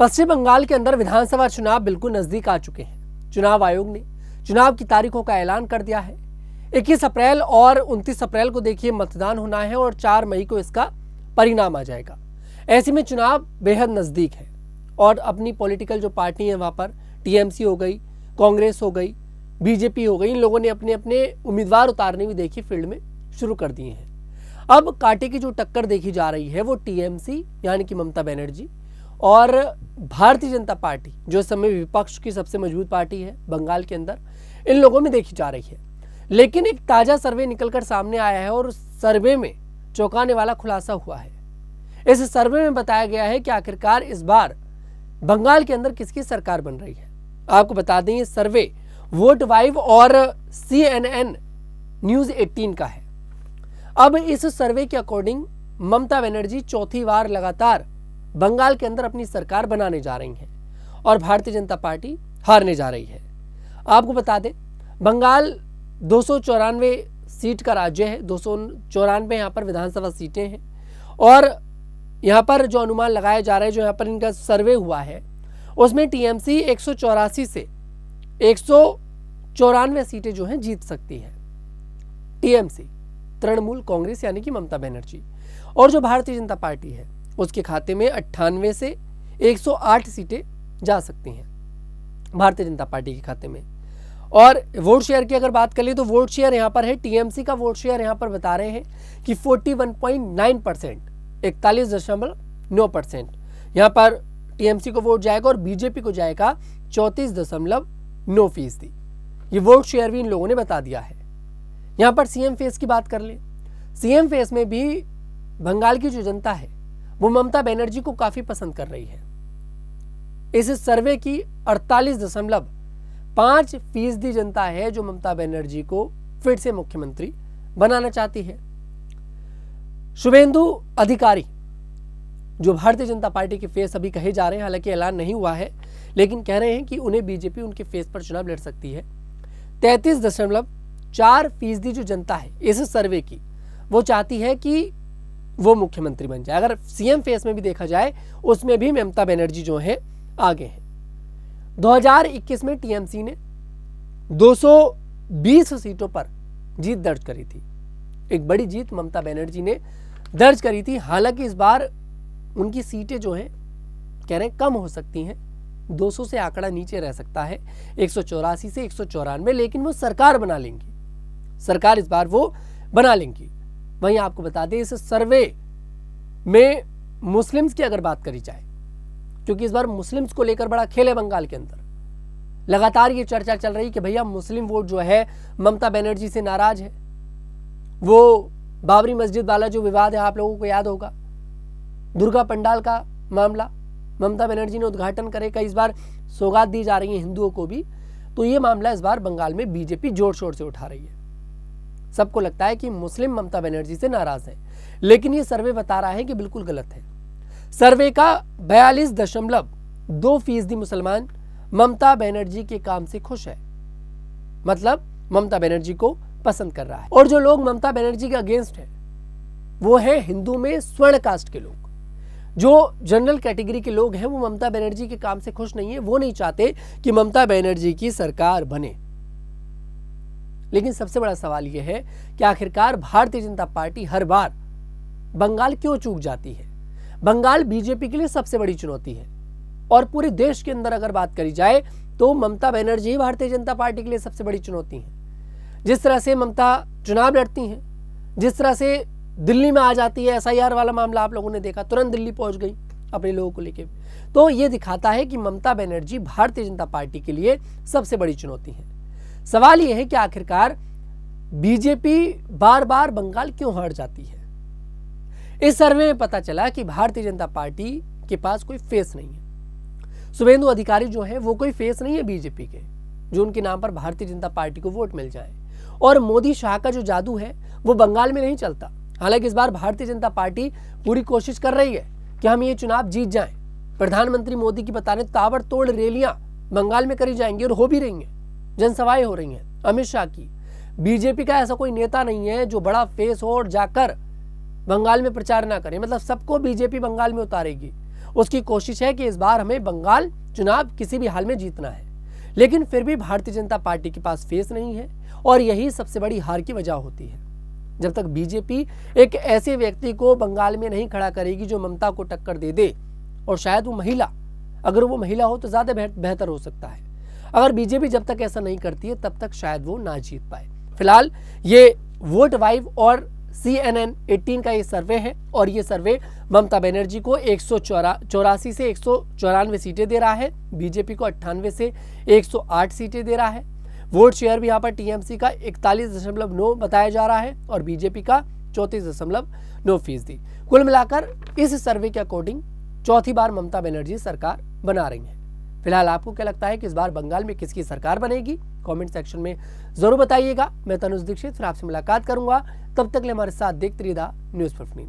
पश्चिम बंगाल के अंदर विधानसभा चुनाव बिल्कुल नजदीक आ चुके हैं। चुनाव आयोग ने चुनाव की तारीखों का ऐलान कर दिया है। 21 अप्रैल और 29 अप्रैल को देखिए मतदान होना है और 4 मई को इसका परिणाम आ जाएगा। ऐसे में चुनाव बेहद नजदीक है और अपनी पॉलिटिकल जो पार्टी है वहां पर टीएमसी हो गई, कांग्रेस हो गई, बीजेपी हो गई, इन लोगों ने अपने अपने उम्मीदवार उतारने भी देखिए फील्ड में शुरू कर दिए हैं। अब कांटे की जो टक्कर देखी जा रही है वो टीएमसी यानी कि ममता बनर्जी और भारतीय जनता पार्टी जो इस समय विपक्ष की सबसे मजबूत पार्टी है बंगाल के अंदर, इन लोगों में देखी जा रही है। लेकिन एक ताजा सर्वे निकलकर सामने आया है और उस सर्वे में चौंकाने वाला खुलासा हुआ है। इस सर्वे में बताया गया है कि आखिरकार इस बार बंगाल के अंदर किसकी सरकार बन रही है। आपको बता दें ये सर्वे वोट वाइव और CNN न्यूज 18 का है। अब इस सर्वे के अकॉर्डिंग ममता बनर्जी चौथी बार लगातार बंगाल के अंदर अपनी सरकार बनाने जा रही हैं और भारतीय जनता पार्टी हारने जा रही है। आपको बता दें बंगाल 294 सीट का राज्य है, 294 यहाँ पर विधानसभा सीटें हैं और यहाँ पर जो अनुमान लगाया जा रहा है, जो यहाँ पर इनका सर्वे हुआ है उसमें टीएमसी 184 से 194 सीटें जो हैं जीत सकती है। टीएमसी तृणमूल कांग्रेस यानी कि ममता बनर्जी, और जो भारतीय जनता पार्टी है उसके खाते में 98 से 108 सीटें जा सकती हैं भारतीय जनता पार्टी के खाते में। और वोट शेयर की अगर बात कर ले तो वोट शेयर यहाँ पर है, टीएमसी का वोट शेयर यहाँ पर बता रहे हैं कि 41.9%, 41.9% यहाँ पर टीएमसी को वोट जाएगा और बीजेपी को जाएगा 34.9%। ये वोट शेयर भी इन लोगों ने बता दिया है। यहाँ पर सीएम फेस की बात कर ले, सीएम फेस में भी बंगाल की जो जनता है वो ममता बनर्जी को काफी पसंद कर रही है। इस सर्वे की 48.5% जनता है जो ममता बनर्जी को फिर से मुख्यमंत्री बनाना चाहती है। शुभेंदु अधिकारी जो भारतीय जनता पार्टी के फेस अभी कहे जा रहे हैं, हालांकि ऐलान नहीं हुआ है, लेकिन कह रहे हैं कि उन्हें बीजेपी उनके फेस पर चुनाव लड़ सकती है। 33.4% जो जनता है इस सर्वे की वो चाहती है कि वो मुख्यमंत्री बन जाए। अगर सीएम फेस में भी देखा जाए उसमें भी ममता बनर्जी जो है आगे है। 2021 में टीएमसी ने 220 सीटों पर जीत दर्ज करी थी। एक बड़ी जीत ममता बनर्जी ने दर्ज करी थी। हालांकि इस बार उनकी सीटें जो हैं कह रहे हैं कम हो सकती हैं, 200 से आंकड़ा नीचे रह सकता है, 184 से 194, लेकिन वो सरकार बना लेंगी। सरकार इस बार वो बना लेंगी। वहीं आपको बता दें इस सर्वे में मुस्लिम्स की अगर बात करी जाए, क्योंकि इस बार मुस्लिम्स को लेकर बड़ा खेल है बंगाल के अंदर, लगातार ये चर्चा चल रही कि भैया मुस्लिम वोट जो है ममता बनर्जी से नाराज है। वो बाबरी मस्जिद वाला जो विवाद है आप लोगों को याद होगा, दुर्गा पंडाल का मामला, ममता बनर्जी ने उद्घाटन करे का, इस बार सौगात दी जा रही है हिंदुओं को भी, तो ये मामला इस बार बंगाल में बीजेपी जोर शोर से उठा रही है। सबको लगता है कि मुस्लिम ममता बनर्जी से नाराज है, लेकिन ये सर्वे बता रहा है कि बिल्कुल गलत है। सर्वे का 42.2% मुसलमान ममता बनर्जी के काम से खुश है, मतलब ममता बनर्जी को पसंद कर रहा है। और जो लोग ममता बनर्जी के अगेंस्ट है वो है हिंदू में स्वर्ण कास्ट के लोग। जो जनरल कैटेगरी के लोग हैं वो ममता बनर्जी के काम से खुश नहीं है, वो नहीं चाहते कि ममता बनर्जी की सरकार बने। लेकिन सबसे बड़ा सवाल यह है कि आखिरकार भारतीय जनता पार्टी हर बार बंगाल क्यों चूक जाती है। बंगाल बीजेपी के लिए सबसे बड़ी चुनौती है और पूरे देश के अंदर अगर बात करी जाए तो ममता बनर्जी भारतीय जनता पार्टी के लिए सबसे बड़ी चुनौती है। जिस तरह से ममता चुनाव लड़ती हैं, जिस तरह से दिल्ली में आ जाती है, SIR वाला मामला आप लोगों ने देखा, तुरंत दिल्ली पहुंच गई अपने लोगों को लेकर, तो ये दिखाता है कि ममता बनर्जी भारतीय जनता पार्टी के लिए सबसे बड़ी चुनौती है। सवाल यह है कि आखिरकार बीजेपी बार बार बंगाल क्यों हार जाती है। इस सर्वे में पता चला कि भारतीय जनता पार्टी के पास कोई फेस नहीं है। शुभेंदु अधिकारी जो है वो कोई फेस नहीं है बीजेपी के, जो उनके नाम पर भारतीय जनता पार्टी को वोट मिल जाए। और मोदी शाह का जो जादू है वो बंगाल में नहीं चलता। हालांकि इस बार भारतीय जनता पार्टी पूरी कोशिश कर रही है कि हम ये चुनाव जीत जाएं। प्रधानमंत्री मोदी की बताने ताबड़तोड़ रैलियां बंगाल में करी जाएंगी और हो भी रही हैं, जनसभाएं हो रही हैं। अमित शाह की, बीजेपी का ऐसा कोई नेता नहीं है जो बड़ा फेस हो और जाकर बंगाल में प्रचार ना करे, मतलब सबको बीजेपी बंगाल में उतारेगी। उसकी कोशिश है कि इस बार हमें बंगाल चुनाव किसी भी हाल में जीतना है, लेकिन फिर भी भारतीय जनता पार्टी के पास फेस नहीं है और यही सबसे बड़ी हार की वजह होती है। जब तक बीजेपी एक ऐसे व्यक्ति को बंगाल में नहीं खड़ा करेगी जो ममता को टक्कर दे दे, और शायद वो महिला, अगर वो महिला हो तो ज्यादा बेहतर हो सकता है। अगर बीजेपी जब तक ऐसा नहीं करती है तब तक शायद वो ना जीत पाए। फिलहाल ये वोट वाइव और CNN 18 का ये सर्वे है और ये सर्वे ममता बनर्जी को 184 से 194 सीटें दे रहा है, बीजेपी को 98 से 108 सीटें दे रहा है। वोट शेयर भी यहाँ पर टीएमसी का 41.9 बताया जा रहा है और बीजेपी का 34.9%। कुल मिलाकर इस सर्वे के अकॉर्डिंग चौथी बार ममता बनर्जी सरकार बना रही है। फिलहाल आपको क्या लगता है कि इस बार बंगाल में किसकी सरकार बनेगी? कमेंट सेक्शन में जरूर बताइएगा। मैं तनुज दीक्षित फिर आपसे मुलाकात करूंगा, तब तक के लिए हमारे साथ देखते रहिए न्यूज़ 15।